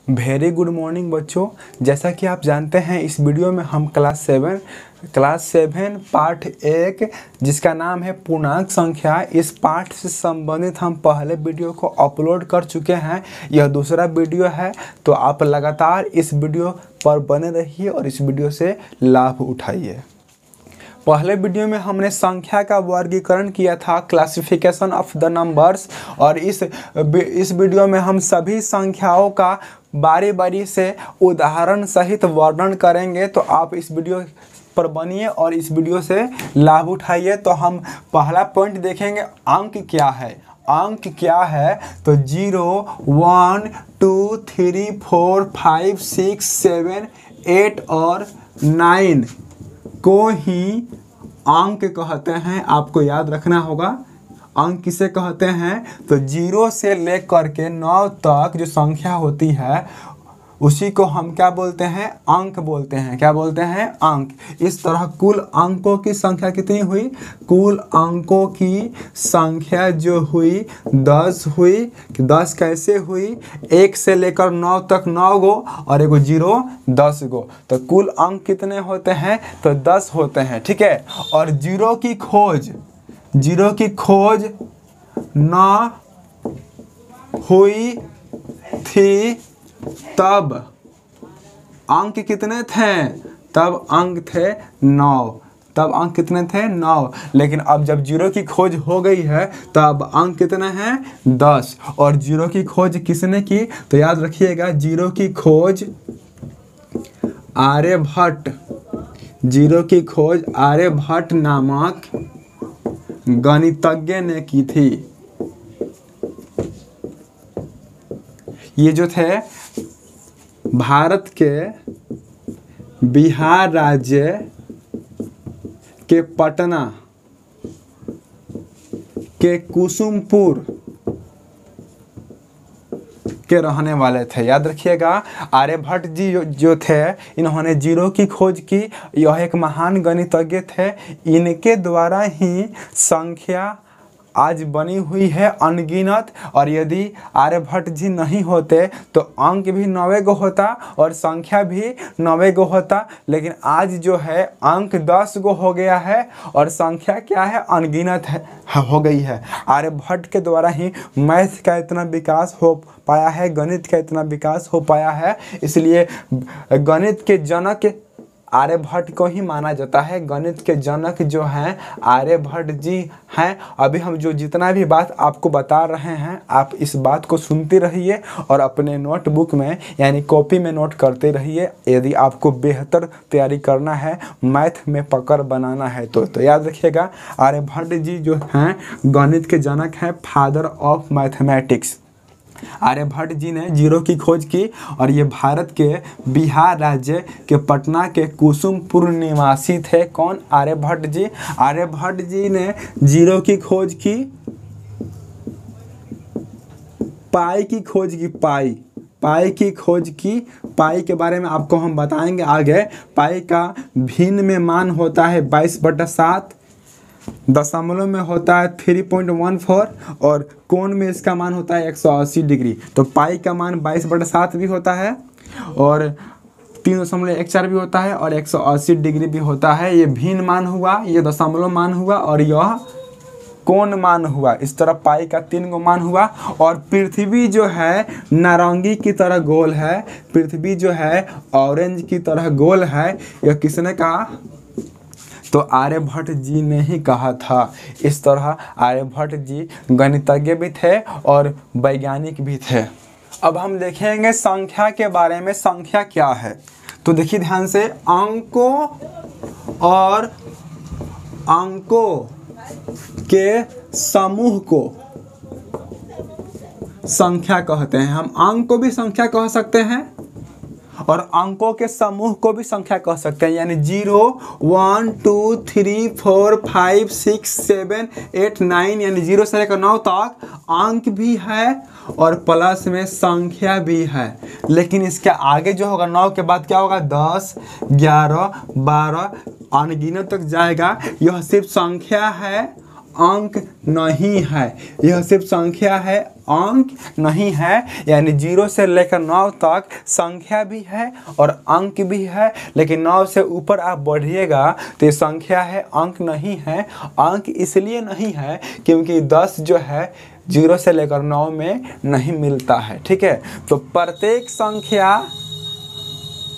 Very good morning बच्चों। जैसा कि आप जानते हैं इस वीडियो में हम क्लास 7 पाठ 1 जिसका नाम है पूर्णांक संख्या, इस पाठ से संबंधित हम पहले वीडियो को अपलोड कर चुके हैं। यह दूसरा वीडियो है, तो आप लगातार इस वीडियो पर बने रहिए और इस वीडियो से लाभ उठाइए। पहले वीडियो में हमने संख्या का वर्गीकरण किया था, क्लासिफिकेशन ऑफ द नंबर्स, और इस वीडियो में हम सभी संख्याओं का बारी बारी से उदाहरण सहित वर्णन करेंगे। तो आप इस वीडियो पर बनिए और इस वीडियो से लाभ उठाइए। तो हम पहला पॉइंट देखेंगे, अंक क्या है। अंक क्या है तो 0, 1, 2, 3, 4, 5, 6, 7, 8 और 9 को ही अंक कहते हैं। आपको याद रखना होगा अंक किसे कहते हैं। तो 0 से लेकर के 9 तक जो संख्या होती है उसी को हम क्या बोलते हैं, अंक बोलते हैं। क्या बोलते हैं, अंक। इस तरह कुल अंकों की संख्या कितनी हुई, कुल अंकों की संख्या जो हुई 10 हुई। 10 कैसे हुई, 1 से लेकर 9 तक 9 गो और एगो 0 10 गो। तो कुल अंक कितने होते हैं, तो 10 होते हैं। ठीक है। और 0 की खोज न हुई थी तब अंक कितने थे, तब अंक थे 9। तब अंक कितने थे, 9। लेकिन अब जब 0 की खोज हो गई है तब अंक कितने हैं, 10। और 0 की खोज किसने की, तो याद रखिएगा 0 की खोज आर्यभट्ट, 0 की खोज आर्यभट्ट नामक गणितज्ञ ने की थी। ये जो थे भारत के बिहार राज्य के पटना के कुसुमपुर के रहने वाले थे। याद रखिएगा आर्यभट्ट जी जो थे, इन्होंने 0 की खोज की। यह एक महान गणितज्ञ थे। इनके द्वारा ही संख्या आज बनी हुई है अनगिनत। और यदि आर्यभट्ट जी नहीं होते तो अंक भी 9 गो होता और संख्या भी 9 गो होता। लेकिन आज जो है अंक 10 गो हो गया है और संख्या क्या है, अनगिनत हो गई है। आर्यभट्ट के द्वारा ही मैथ का इतना विकास हो पाया है, गणित का इतना विकास हो पाया है। इसलिए गणित के जनक आर्यभट्ट को ही माना जाता है। गणित के जनक जो हैं आर्यभट्ट जी हैं। अभी हम जो जितना भी बात आपको बता रहे हैं, आप इस बात को सुनते रहिए और अपने नोटबुक में यानी कॉपी में नोट करते रहिए। यदि आपको बेहतर तैयारी करना है, मैथ में पकड़ बनाना है तो याद रखिएगा आर्यभट्ट जी जो हैं गणित के जनक हैं, फादर ऑफ मैथमेटिक्स। आर्यभट्ट जी ने 0 की खोज की और ये भारत के बिहार राज्य के पटना के कुसुमपुर निवासी थे। कौन, आर्यभट्ट जी। आर्यभट्ट जी ने 0 की खोज की, पाई की खोज की, पाई की खोज की। पाई के बारे में आपको हम बताएंगे आगे। पाई का भिन्न में मान होता है 22/7, दशमलव में होता है 3.14 और कोण में इसका मान होता है 180 डिग्री। तो पाई का मान 22/7 भी होता है और 3.14 भी होता है और 180 डिग्री भी होता है। ये भिन्न मान हुआ, ये दशमलव मान हुआ और यह कोण मान हुआ। इस तरह पाई का 3 गो मान हुआ। और पृथ्वी जो है नारंगी की तरह गोल है, पृथ्वी जो है ऑरेंज की तरह गोल है। यह किसने कहा, तो आर्यभट्ट जी ने ही कहा था। इस तरह आर्यभट्ट जी गणितज्ञ भी थे और वैज्ञानिक भी थे। अब हम देखेंगे संख्या के बारे में। संख्या क्या है, तो देखिए ध्यान से, अंकों और अंकों के समूह को संख्या कहते हैं। हम अंक को भी संख्या कह सकते हैं और अंकों के समूह को भी संख्या कह सकते हैं। यानी 0, 1, 2, 3, 4, 5, 6, 7, 8, 9 यानी 0 से लेकर 9 तक अंक भी है और प्लस में संख्या भी है। लेकिन इसके आगे जो होगा 9 के बाद क्या होगा, 10, 11, 12 अनगिनत तक जाएगा। यह सिर्फ संख्या है, अंक नहीं है। यह सिर्फ संख्या है, अंक नहीं है। यानी 0 से लेकर 9 तक संख्या भी है और अंक भी है, लेकिन 9 से ऊपर आप बढ़िएगा तो ये संख्या है, अंक नहीं है। अंक इसलिए नहीं है क्योंकि 10 जो है 0 से लेकर 9 में नहीं मिलता है। ठीक है, तो प्रत्येक संख्या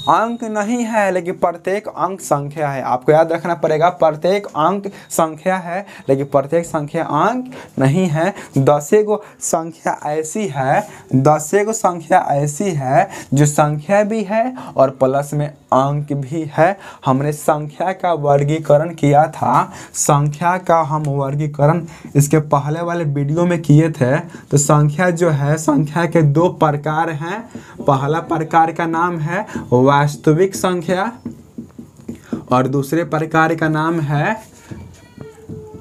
अंक नहीं है लेकिन प्रत्येक अंक संख्या है। आपको याद रखना पड़ेगा, प्रत्येक अंक संख्या है लेकिन प्रत्येक संख्या अंक नहीं है। 10 गो संख्या ऐसी है, 10 गो संख्या ऐसी है जो संख्या भी है और प्लस में अंक भी है। हमने संख्या का वर्गीकरण किया था, संख्या का हम वर्गीकरण इसके पहले वाले वीडियो में किए थे। तो संख्या जो है, संख्या के 2 प्रकार हैं। पहला प्रकार का नाम है वास्तविक संख्या और दूसरे प्रकार का नाम है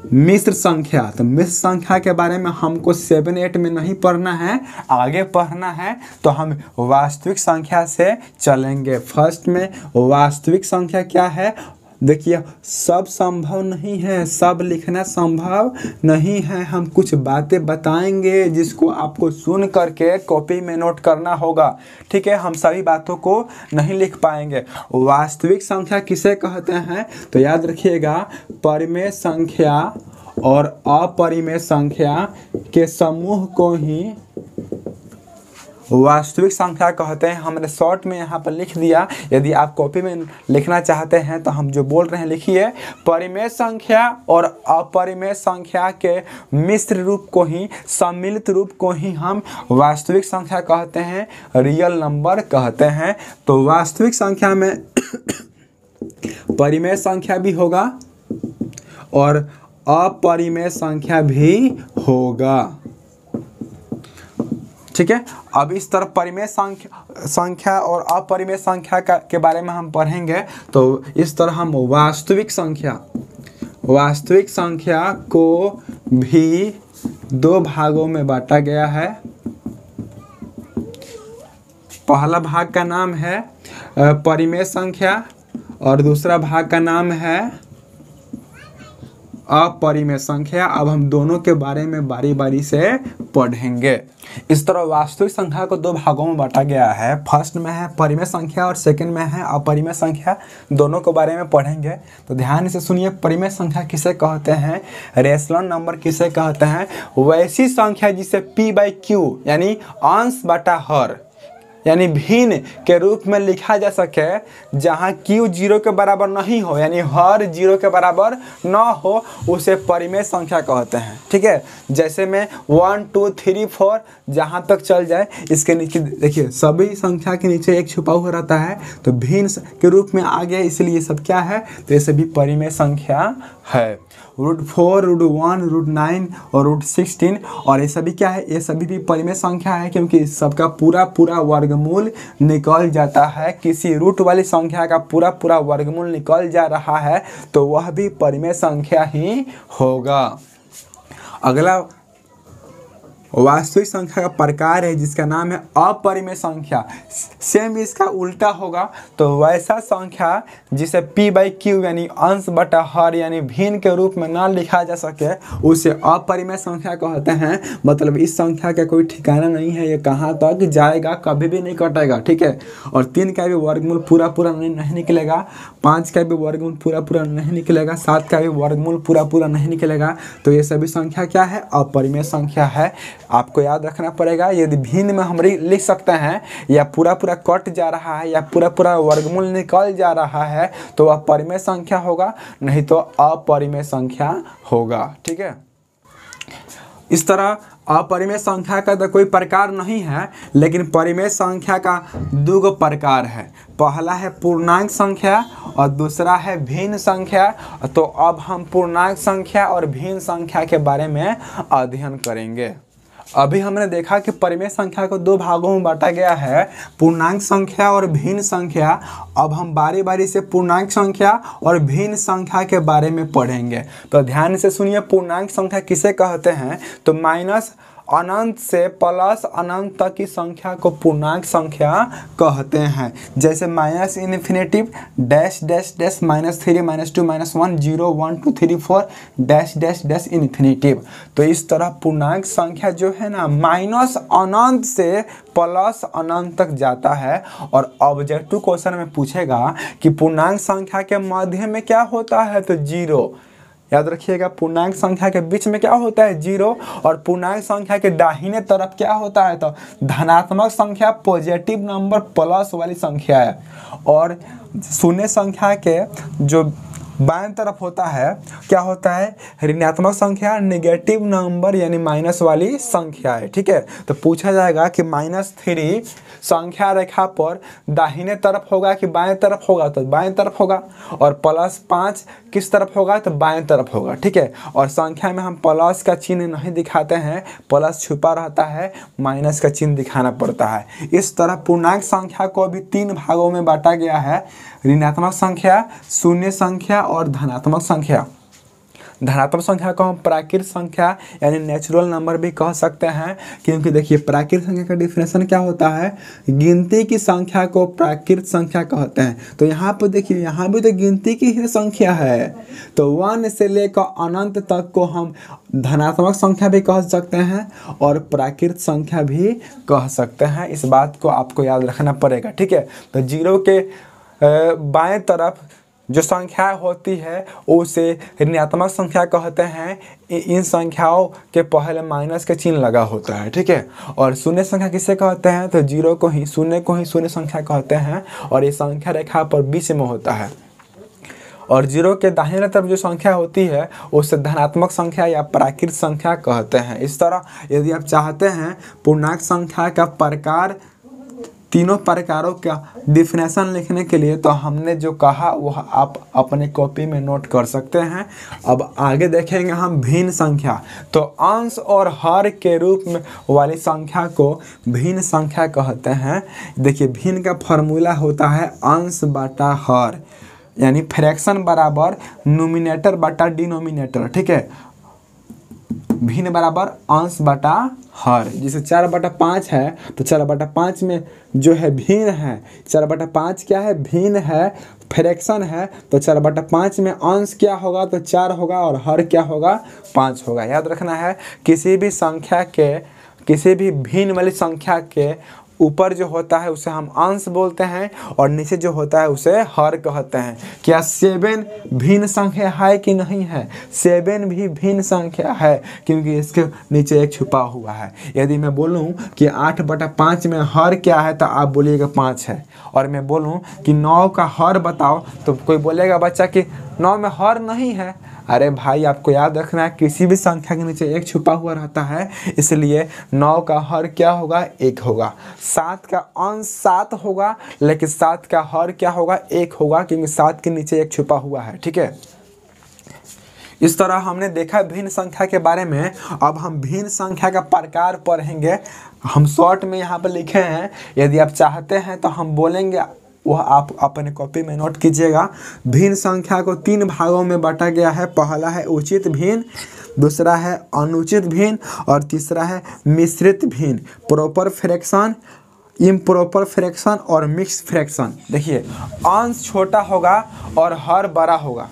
मिश्र संख्या। तो मिश्र संख्या के बारे में हमको 7-8 में नहीं पढ़ना है, आगे पढ़ना है। तो हम वास्तविक संख्या से चलेंगे। फर्स्ट में वास्तविक संख्या क्या है, देखिए सब संभव नहीं है, सब लिखना संभव नहीं है। हम कुछ बातें बताएंगे जिसको आपको सुन करके कॉपी में नोट करना होगा। ठीक है, हम सभी बातों को नहीं लिख पाएंगे। वास्तविक संख्या किसे कहते हैं तो याद रखिएगा, परिमेय संख्या और अपरिमेय संख्या के समूह को ही वास्तविक संख्या कहते हैं। हमने शॉर्ट में यहाँ पर लिख दिया, यदि आप कॉपी में लिखना चाहते हैं तो हम जो बोल रहे हैं लिखिए। परिमेय संख्या और अपरिमेय संख्या के मिश्र रूप को ही, सम्मिलित रूप को ही हम वास्तविक संख्या कहते हैं, रियल नंबर कहते हैं। तो वास्तविक संख्या में परिमेय संख्या भी होगा और अपरिमेय संख्या भी होगा। ठीक है, अब इस तरह परिमेय संख्या और अपरिमेय संख्या के बारे में हम पढ़ेंगे। तो इस तरह हम वास्तविक संख्या को भी 2 भागों में बांटा गया है। पहला भाग का नाम है परिमेय संख्या और दूसरा भाग का नाम है अपरिमेय संख्या। अब हम दोनों के बारे में बारी बारी से पढ़ेंगे। इस तरह वास्तविक संख्या को 2 भागों में बांटा गया है। फर्स्ट में है परिमेय संख्या और सेकंड में है अपरिमेय संख्या। दोनों के बारे में पढ़ेंगे, तो ध्यान से सुनिए। परिमेय संख्या किसे कहते हैं, रेशनल नंबर किसे कहते हैं, वैसी संख्या जिसे p/q यानी अंश बटा हर यानी भिन्न के रूप में लिखा जा सके, जहां q 0 के बराबर नहीं हो यानी हर 0 के बराबर न हो, उसे परिमेय संख्या कहते हैं। ठीक है, जैसे में 1 2 3 4 जहां तक चल जाए, इसके नीचे देखिए सभी संख्या के नीचे एक छुपा हुआ रहता है, तो भिन्न के रूप में आ गया, इसलिए ये सब क्या है, तो ये सभी परिमेय संख्या है। √4, √1, √9 और √16 और ये सभी क्या है, ये सभी भी परिमेय संख्या है क्योंकि सबका पूरा वर्गमूल निकल जाता है। किसी रूट वाली संख्या का पूरा वर्गमूल निकल जा रहा है तो वह भी परिमेय संख्या ही होगा। अगला वास्तविक संख्या का प्रकार है जिसका नाम है अपरिमेय संख्या। सेम इसका उल्टा होगा, तो वैसा संख्या जिसे p/q यानी अंश बटा हर यानी भिन्न के रूप में ना लिखा जा सके, उसे अपरिमेय संख्या कहते हैं। मतलब इस संख्या का कोई ठिकाना नहीं है, ये कहाँ तक जाएगा, कभी भी नहीं कटेगा। ठीक है, और 3 का भी वर्गमूल पूरा नहीं निकलेगा, 5 का भी वर्गमूल पूरा नहीं निकलेगा, 7 का भी वर्गमूल पूरा नहीं निकलेगा। तो ये सभी संख्या क्या है, अपरिमेय संख्या है। आपको याद रखना पड़ेगा, यदि भिन्न में हम लिख सकते हैं या पूरा कट जा रहा है या पूरा वर्गमूल निकल जा रहा है तो वह परिमेय संख्या होगा, नहीं तो अपरिमेय संख्या होगा। ठीक है, इस तरह अपरिमेय संख्या का तो कोई प्रकार नहीं है, लेकिन परिमेय संख्या का 2 प्रकार है। पहला है पूर्णांक संख्या और दूसरा है भिन्न संख्या। तो अब हम पूर्णांक संख्या और भिन्न संख्या के बारे में अध्ययन करेंगे। अभी हमने देखा कि परिमेय संख्या को 2 भागों में बांटा गया है, पूर्णांक संख्या और भिन्न संख्या। अब हम बारी बारी से पूर्णांक संख्या और भिन्न संख्या के बारे में पढ़ेंगे। तो ध्यान से सुनिए, पूर्णांक संख्या किसे कहते हैं, तो माइनस अनंत से प्लस अनंत तक की संख्या को पूर्णांक संख्या कहते हैं। जैसे minus infinitive dash dash dash -3 -2 -1 0 1 2 3 4 dash dash dash infinitive. तो इस तरह पूर्णांक संख्या जो है ना माइनस अनंत से प्लस अनंत तक जाता है। और ऑब्जेक्टिव क्वेश्चन में पूछेगा कि पूर्णांक संख्या के मध्य में क्या होता है, तो 0। याद रखिएगा, पूर्णांक संख्या के बीच में क्या होता है, 0। और पूर्णांक संख्या के दाहिने तरफ क्या होता है, तो धनात्मक संख्या, पॉजिटिव नंबर, प्लस वाली संख्या है। और शून्य संख्या के जो बाएं तरफ होता है क्या होता है, ऋणात्मक संख्या, नेगेटिव नंबर यानी माइनस वाली संख्या है। ठीक है, तो पूछा जाएगा कि -3 संख्या रेखा पर दाहिने तरफ होगा कि बाएं तरफ होगा, तो बाएं तरफ होगा। और +5 किस तरफ होगा, तो बाएं तरफ होगा। ठीक है, और संख्या में हम प्लस का चिन्ह नहीं दिखाते हैं, प्लस छुपा रहता है, माइनस का चिन्ह दिखाना पड़ता है। इस तरह पूर्णांक संख्या को भी 3 भागों में बांटा गया है, ऋणात्मक संख्या, शून्य संख्या और धनात्मक संख्या। धनात्मक संख्या को हम प्राकृत संख्या यानी नेचुरल नंबर भी कह सकते हैं, क्योंकि देखिए प्राकृत संख्या का डिफिनेशन क्या होता है, गिनती की संख्या को प्राकृत संख्या कहते हैं। तो यहाँ पर देखिए, यहाँ भी तो गिनती की ही संख्या है, तो 1 से लेकर अनंत तक को हम धनात्मक संख्या भी कह सकते हैं और प्राकृत संख्या भी कह सकते हैं। इस बात को आपको याद रखना पड़ेगा। ठीक है, तो 0 के बाएं तरफ जो संख्या होती है उसे ऋणात्मक संख्या कहते हैं। इन संख्याओं के पहले माइनस का चिन्ह लगा होता है। ठीक है, और शून्य संख्या किसे कहते हैं, तो 0 को ही, शून्य को ही शून्य संख्या कहते हैं। और ये संख्या रेखा पर बीच में होता है। और 0 के दाहिने तरफ जो संख्या होती है उसे धनात्मक संख्या या प्राकृत संख्या कहते हैं। इस तरह यदि आप चाहते हैं पूर्णांक संख्या का प्रकार, तीनों प्रकारों का डिफिनेशन लिखने के लिए, तो हमने जो कहा वह आप अपने कॉपी में नोट कर सकते हैं। अब आगे देखेंगे हम भिन्न संख्या। तो अंश और हर के रूप में वाली संख्या को भिन्न संख्या कहते हैं। देखिए, भिन्न का फॉर्मूला होता है अंश बटा हर, यानी फ्रैक्शन बराबर नोमिनेटर बटा डिनोमिनेटर। ठीक है, भिन्न बराबर अंश बटा हर। जैसे 4/5 है तो 4/5 में जो है भिन्न है, 4/5 क्या है, भिन्न है, फ्रैक्शन है। तो 4/5 में अंश क्या होगा, तो 4 होगा और हर क्या होगा, 5 होगा। याद रखना है, किसी भी संख्या के, किसी भी भिन्न वाली संख्या के ऊपर जो होता है उसे हम अंश बोलते हैं और नीचे जो होता है उसे हर कहते हैं। क्या 7 भिन्न संख्या है कि नहीं है, 7 भी भिन्न संख्या है, क्योंकि इसके नीचे एक छुपा हुआ है। यदि मैं बोलूं कि 8/5 में हर क्या है, तो आप बोलिएगा 5 है। और मैं बोलूं कि 9 का हर बताओ, तो कोई बोलेगा बच्चा कि 9 में हर नहीं है। अरे भाई, आपको याद रखना है, किसी भी संख्या के नीचे एक छुपा हुआ रहता है, इसलिए 9 का हर क्या होगा, 1 होगा। 7 का अंश 7 होगा, लेकिन 7 का हर क्या होगा, 1 होगा, क्योंकि 7 के नीचे एक छुपा हुआ है। ठीक है, इस तरह हमने देखा भिन्न संख्या के बारे में। अब हम भिन्न संख्या का प्रकार पढ़ेंगे। हम शॉर्ट में यहाँ पर लिखे हैं, यदि आप चाहते हैं तो हम बोलेंगे, वह आप अपने कॉपी में नोट कीजिएगा। भिन्न संख्या को 3 भागों में बांटा गया है। पहला है उचित भिन्न, दूसरा है अनुचित भिन्न और तीसरा है मिश्रित भिन्न, प्रॉपर फ्रैक्शन, इम्प्रॉपर फ्रैक्शन और मिक्स फ्रैक्शन। देखिए, अंश छोटा होगा और हर बड़ा होगा,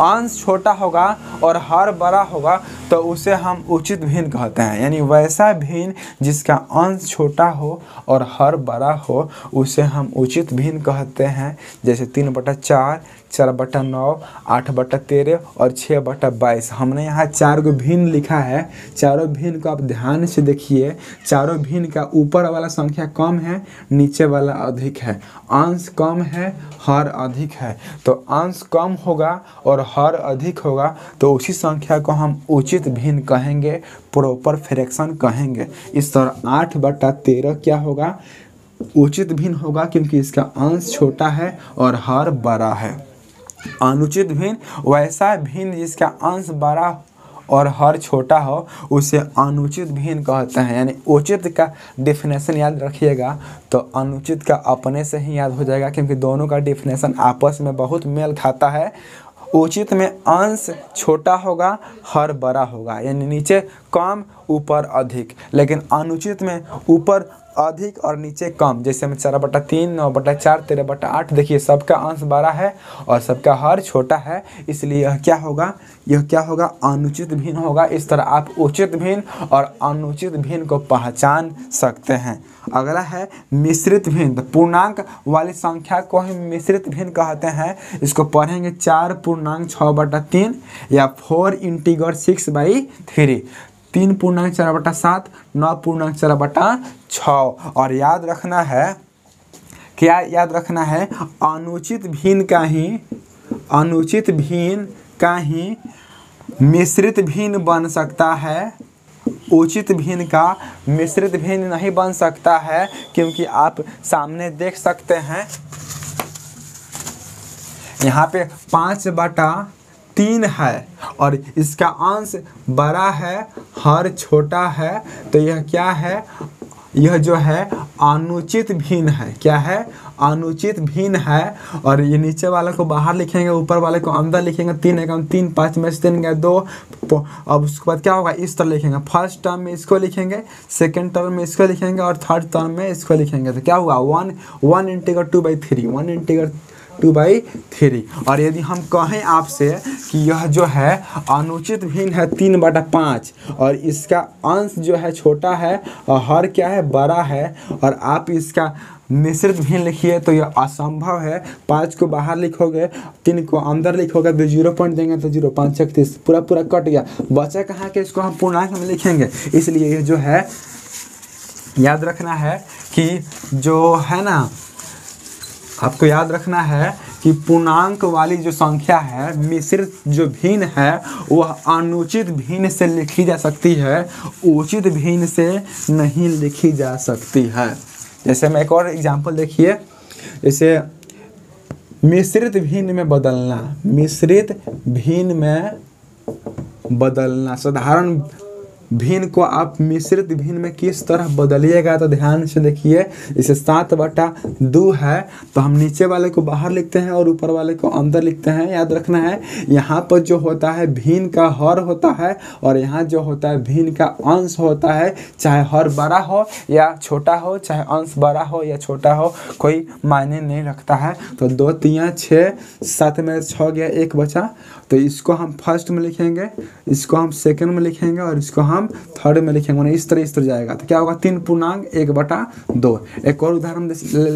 अंश छोटा होगा और हर बड़ा होगा, तो उसे हम उचित भिन्न कहते हैं। यानी वैसा भिन्न जिसका अंश छोटा हो और हर बड़ा हो उसे हम उचित भिन्न कहते हैं। जैसे 3/4, 4/9, 8/13 और 6/22। हमने यहाँ 4 को भिन्न लिखा है। चारों भिन्न को आप ध्यान से देखिए। चारों भिन्न का ऊपर वाला संख्या कम है, नीचे वाला अधिक है। अंश कम है, हर अधिक है। तो अंश कम होगा और हर अधिक होगा, तो उसी संख्या को हम उचित भिन्न कहेंगे, प्रॉपर फ्रैक्शन कहेंगे। इस तरह 8/13 क्या होगा, उचित भिन्न होगा, क्योंकि इसका अंश छोटा है और हर बड़ा है। अनुचित भिन्न वैसा भिन्न जिसका अंश बड़ा और हर छोटा हो, उसे अनुचित भिन्न कहते हैं। यानी उचित का डिफिनेशन याद रखिएगा, तो अनुचित का अपने से ही याद हो जाएगा, क्योंकि दोनों का डिफिनेशन आपस में बहुत मेल खाता है। उचित में अंश छोटा होगा, हर बड़ा होगा, यानी नीचे कम ऊपर अधिक। लेकिन अनुचित में ऊपर अधिक और नीचे कम, जैसे में 4/3, 9/4, 13/8। देखिए सबका अंश बड़ा है और सबका हर छोटा है, इसलिए यह क्या होगा, यह क्या होगा, अनुचित भिन्न होगा। इस तरह आप उचित भिन्न और अनुचित भिन्न को पहचान सकते हैं। अगला है मिश्रित भिन्न। तो पूर्णांक वाली संख्या को हम मिश्रित भिन्न कहते हैं। इसको पढ़ेंगे 4.6/3 या 4 इंटीग्रल 6/3, 3.4/7, 9.4/6। और याद रखना है, क्या याद रखना है, अनुचित भिन्न का ही मिश्रित भिन्न बन सकता है, उचित भिन्न का मिश्रित भिन्न नहीं बन सकता है। क्योंकि आप सामने देख सकते हैं यहाँ पे 5/3 है और इसका अंश बड़ा है, हर छोटा है, तो यह क्या है, यह जो है अनुचित भिन्न है। क्या है, अनुचित भिन्न है। और ये नीचे वाले को बाहर लिखेंगे, ऊपर वाले को अंदर लिखेंगे। 3 एकम 3, 5 में से 3 गए 2। अब उसके बाद क्या होगा, इस तरह लिखेंगे। फर्स्ट टर्म में इसको लिखेंगे, सेकंड टर्म में इसको लिखेंगे और थर्ड टर्म में इसको लिखेंगे। तो क्या हुआ, 1 इंटीग्रल 2/3, 1 इंटीग्रल 2/3। और यदि हम कहें आपसे कि यह जो है अनुचित भिन्न है 3/5 और इसका अंश जो है छोटा है और हर क्या है, बड़ा है, और आप इसका मिश्रित भिन्न लिखिए तो यह असंभव है। 5 को बाहर लिखोगे, 3 को अंदर लिखोगे तो 0 पॉइंट देंगे तो 0, 5 36 पूरा कट गया, बचा कहाँ के, इसको हम पूर्णांक में लिखेंगे। इसलिए यह जो है याद रखना है कि जो है ना, आपको याद रखना है कि पूर्णांक वाली जो संख्या है, मिश्रित जो भिन्न है, वह अनुचित भिन्न से लिखी जा सकती है, उचित भिन्न से नहीं लिखी जा सकती है। जैसे मैं एक और एग्जांपल देखिए, जैसे मिश्रित भिन्न में बदलना, मिश्रित भिन्न में बदलना। साधारण भिन्न को आप मिश्रित भिन्न में किस तरह बदलिएगा, तो ध्यान से देखिए। जैसे 7/2 है तो हम नीचे वाले को बाहर लिखते हैं और ऊपर वाले को अंदर लिखते हैं। याद रखना है, यहाँ पर जो होता है भिन्न का हर होता है और यहाँ जो होता है भिन्न का अंश होता है। चाहे हर बड़ा हो या छोटा हो, चाहे अंश बड़ा हो या छोटा हो, कोई मायने नहीं रखता है। तो 2 3 6, 7 में 6 गया, 1 बचा, तो इसको हम फर्स्ट में लिखेंगे, इसको हम सेकंड में लिखेंगे और इसको हम थर्ड में लिखेंगे। इस तरह जाएगा तो क्या होगा, 3.1/2। एक और उदाहरण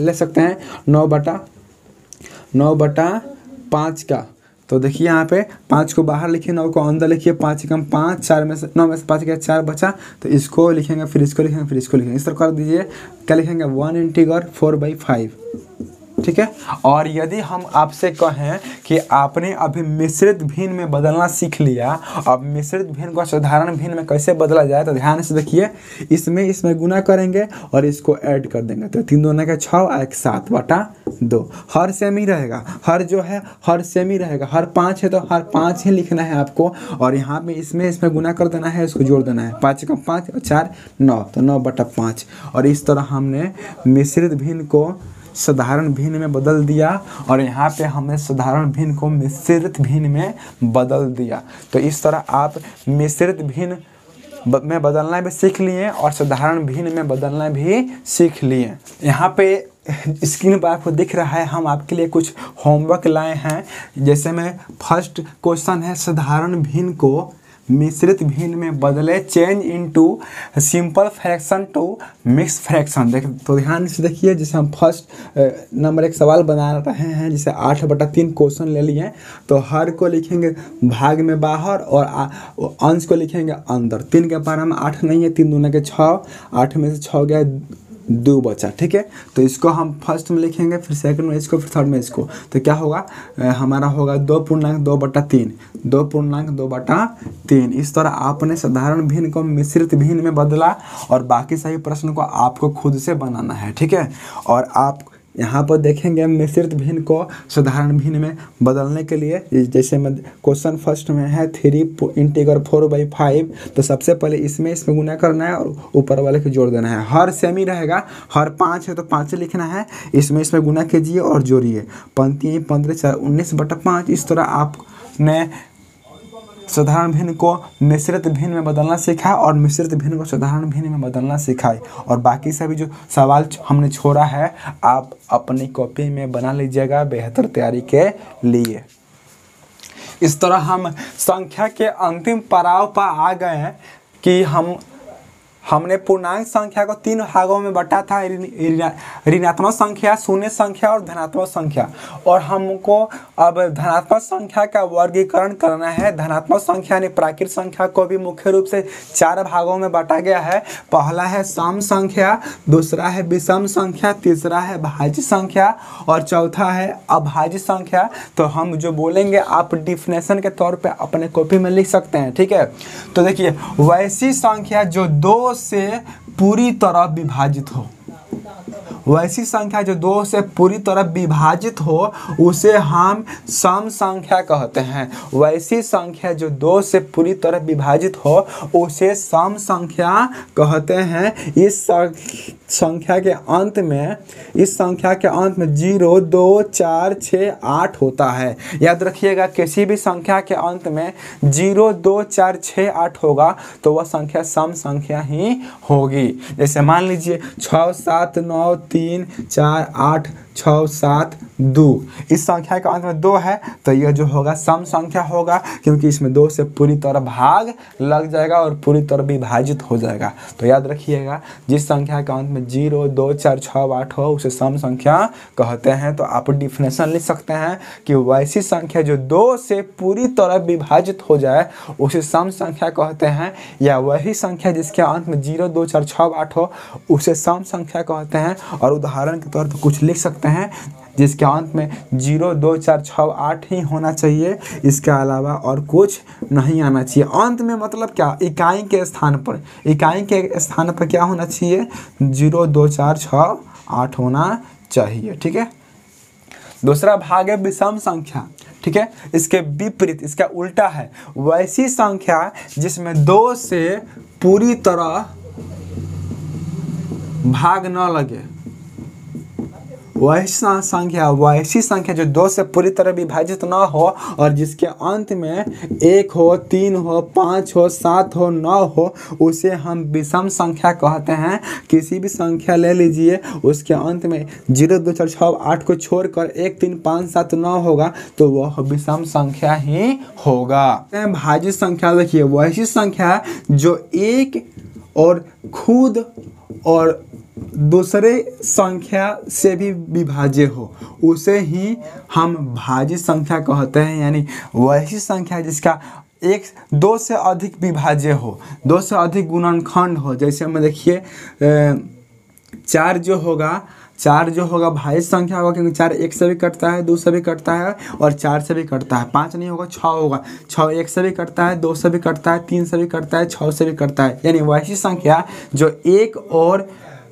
ले सकते हैं, 9/5 का। तो देखिए यहाँ पे 5 को बाहर लिखिए, 9 को अंदर लिखिए, 5 एकम 5, 4 में से 9 में से 5 गया, 4 बचा, तो इसको लिखेंगे, फिर इसको लिखेंगे, फिर इसको लिखेंगे। इस तरह कर दीजिए। क्या लिखेंगे, 1 इंटीग्रल 4/5। ठीक है। और यदि हम आपसे कहें कि आपने अभी मिश्रित भिन्न में बदलना सीख लिया, अब मिश्रित भिन्न को साधारण भिन्न में कैसे बदला जाए, तो ध्यान से देखिए। इसमें गुना करेंगे और इसको ऐड कर देंगे, तो 3 दूना का 6 और 1 7/2। हर सेम ही रहेगा, हर जो है हर सेम ही रहेगा। हर 5 है तो हर 5 ही लिखना है आपको, और यहाँ पे इसमें गुना कर देना है, इसको जोड़ देना है। 5 का 5 और 4 9, तो 9/5। और इस तरह हमने मिश्रित भिन्न को साधारण भिन्न में बदल दिया और यहाँ पे हमने साधारण भिन्न को मिश्रित भिन्न में बदल दिया। तो इस तरह आप मिश्रित भिन्न में बदलना भी सीख लिए और साधारण भिन्न में बदलना भी सीख लिए। यहाँ पे स्क्रीन पर आपको दिख रहा है, हम आपके लिए कुछ होमवर्क लाए हैं। जैसे में फर्स्ट क्वेश्चन है, साधारण भिन्न को मिश्रित भिन्न में बदले, change into simple fraction to mix fraction. तो ध्यान से देखिए। जैसे हम फर्स्ट नंबर एक सवाल बना रहे हैं, जैसे 8/3 क्वेश्चन ले लिए, तो हर को लिखेंगे भाग में बाहर और अंश को लिखेंगे अंदर। 3 के पारा में 8 नहीं है, 3 दूना के 6, 8 में से 6 गया, 2 बचा। ठीक है। तो इसको हम फर्स्ट में लिखेंगे, फिर सेकंड में इसको, फिर थर्ड में इसको। तो क्या होगा, हमारा होगा 2.2/3, 2.2/3। इस तरह आपने साधारण भिन्न को मिश्रित भिन्न में बदला और बाकी सभी प्रश्न को आपको खुद से बनाना है। ठीक है। और आप यहाँ पर देखेंगे मिश्रित भिन्न को साधारण भिन्न में बदलने के लिए, जैसे में क्वेश्चन फर्स्ट में है 3 इंटीग्रल 4/5, तो सबसे पहले इसमें गुना करना है और ऊपर वाले को जोड़ देना है। हर सेम ही रहेगा, हर 5 है तो 5 लिखना है, इसमें गुना कीजिए और जोड़िए। 15 4 19/5। इस तरह आप ने साधारण भिन्न को मिश्रित भिन्न में बदलना सीखा और मिश्रित भिन्न को साधारण भिन्न में बदलना सिखाए। और बाकी सभी जो सवाल हमने छोड़ा है आप अपनी कॉपी में बना लीजिएगा बेहतर तैयारी के लिए। इस तरह हम संख्या के अंतिम पड़ाव पर आ गए हैं कि हमने पूर्णांक संख्या को 3 भागों में बांटा था, ऋणात्मक संख्या, शून्य संख्या और धनात्मक संख्या। और हमको अब धनात्मक संख्या का वर्गीकरण करना है। धनात्मक संख्या यानी प्राकृत संख्या को भी मुख्य रूप से 4 भागों में बांटा गया है। पहला है सम संख्या, दूसरा है विषम संख्या, तीसरा है भाज्य संख्या और चौथा है अभाज्य संख्या। तो हम जो बोलेंगे आप डिफिनेशन के तौर पे अपने कॉपी में लिख सकते हैं, ठीक है। तो देखिए, वैसी संख्या जो 2 से पूरी तरह विभाजित हो, वैसी संख्या जो 2 से पूरी तरह विभाजित हो उसे हम सम संख्या कहते हैं। वैसी संख्या जो 2 से पूरी तरह विभाजित हो उसे सम संख्या कहते हैं। इस संख्या के अंत में 0, 2, 4, 6, 8 होता है। याद रखिएगा, किसी भी संख्या के अंत में 0, 2, 4, 6, 8 होगा तो वह संख्या सम संख्या ही होगी। जैसे मान लीजिए 6, 7, 9, 3, 4, 8, 6, 7, 2। इस संख्या का अंत में 2 है तो यह जो होगा सम संख्या होगा, क्योंकि इसमें 2 से पूरी तरह भाग लग जाएगा और पूरी तरह विभाजित हो जाएगा। तो याद रखिएगा, जिस संख्या का अंत में 0, 2, 4, 6, 8 हो उसे सम संख्या कहते हैं। तो आप डिफिनेशन लिख सकते हैं कि वैसी संख्या जो 2 से पूरी तरह विभाजित हो जाए उसे सम संख्या कहते हैं, या वही संख्या जिसके अंत में 0, 2, 4, 6, 8 हो उसे सम संख्या कहते हैं। और उदाहरण के तौर पर कुछ लिख सकते हैं जिसके अंत में 0, 2, 4, 6, 8 ही होना चाहिए, इसके अलावा और कुछ नहीं आना चाहिए। अंत में मतलब क्या, इकाई के स्थान पर क्या होना चाहिए, 0, 2, 4, 6, 8 होना चाहिए, ठीक है। दूसरा भाग है विषम संख्या, ठीक है। इसके विपरीत, इसका उल्टा है वैसी संख्या जिसमें 2 से पूरी तरह भाग न लगे। वैसी संख्या जो 2 से पूरी तरह विभाजित ना हो और जिसके अंत में 1 हो, 3 हो, 5 हो, 7 हो, 9 हो उसे हम विषम संख्या कहते हैं। किसी भी संख्या ले लीजिए, उसके अंत में 0, 2, 4, 6, 8 को छोड़कर 1, 3, 5, 7, 9 होगा तो वह विषम संख्या ही होगा। भाज्य संख्या देखिए, वैसी संख्या जो एक और खुद और दूसरे संख्या से भी विभाज्य हो उसे ही हम भाज्य संख्या कहते हैं। यानी वैसी संख्या जिसका 2 से अधिक विभाज्य हो, 2 से अधिक गुणनखंड हो। जैसे हमें देखिए 4 जो होगा भाज्य संख्या होगा, क्योंकि 4 1 से भी कटता है, 2 से भी कटता है और 4 से भी कटता है। 5 नहीं होगा, 6 होगा। 6 1 से भी कटता है, 2 से भी कटता है, 3 से भी कटता है, 6 से भी कटता है। यानी वैसी संख्या जो एक और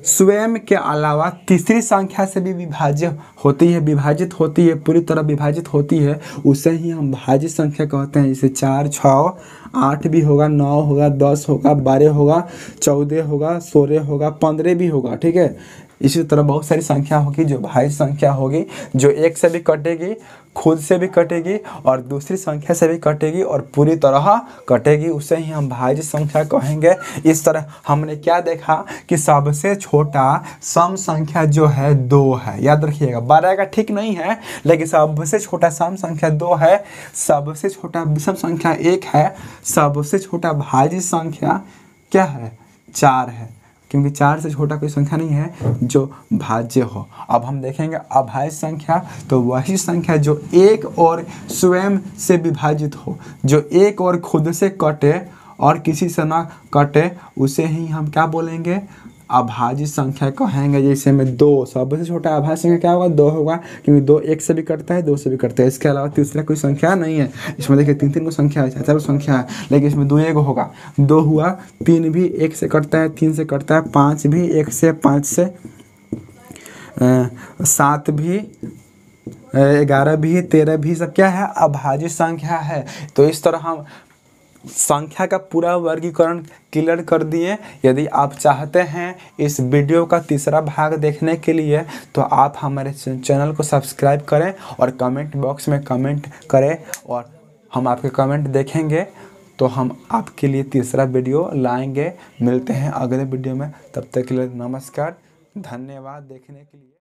स्वयं के अलावा तीसरी संख्या से भी विभाजित होती है, पूरी तरह विभाजित होती है, उसे ही हम भाज्य संख्या कहते हैं। जैसे 4, 6, 8 भी होगा, 9 होगा, 10 होगा, 12 होगा, 14 होगा, 16 होगा, 15 भी होगा, ठीक है। इसी तरह बहुत सारी संख्या होगी जो भाज्य संख्या होगी, जो एक से भी कटेगी, खुद से भी कटेगी और दूसरी संख्या से भी कटेगी और पूरी तरह कटेगी, उसे ही हम भाज्य संख्या कहेंगे। इस तरह हमने क्या देखा कि सबसे छोटा सम संख्या जो है 2 है। याद रखिएगा, 12 का ठीक नहीं है, लेकिन सबसे छोटा सम संख्या 2 है, सबसे छोटा विषम संख्या 1 है, सबसे छोटा भाज्य संख्या क्या है, 4 है, क्योंकि 4 से छोटा कोई संख्या नहीं है जो भाज्य हो। अब हम देखेंगे अभाज्य संख्या। तो वही संख्या जो एक और स्वयं से विभाजित हो, जो एक और खुद से कटे और किसी से ना कटे, उसे ही हम क्या बोलेंगे, अभाज्य संख्या कहेंगे। जैसे में 2, सबसे छोटा अभाज्य संख्या क्या होगा, 2 होगा, क्योंकि 2 1 से भी कटता है, 2 से भी कटता है। इसके अलावा तीसरा कोई संख्या नहीं है। इसमें देखिए 3 को संख्या है, 4 संख्या है, लेकिन इसमें 2 1 होगा। 2 हुआ, 3 भी 1 से कटता है, 3 से कटता है, 5 भी 1 से, 5 से, 7 भी, 11 भी, 13 भी, सब क्या है, अभाज्य संख्या है। तो इस तरह हम संख्या का पूरा वर्गीकरण क्लियर कर दिए। यदि आप चाहते हैं इस वीडियो का तीसरा भाग देखने के लिए तो आप हमारे चैनल को सब्सक्राइब करें और कमेंट बॉक्स में कमेंट करें और हम आपके कमेंट देखेंगे तो हम आपके लिए तीसरा वीडियो लाएंगे। मिलते हैं अगले वीडियो में, तब तक के लिए नमस्कार, धन्यवाद देखने के लिए।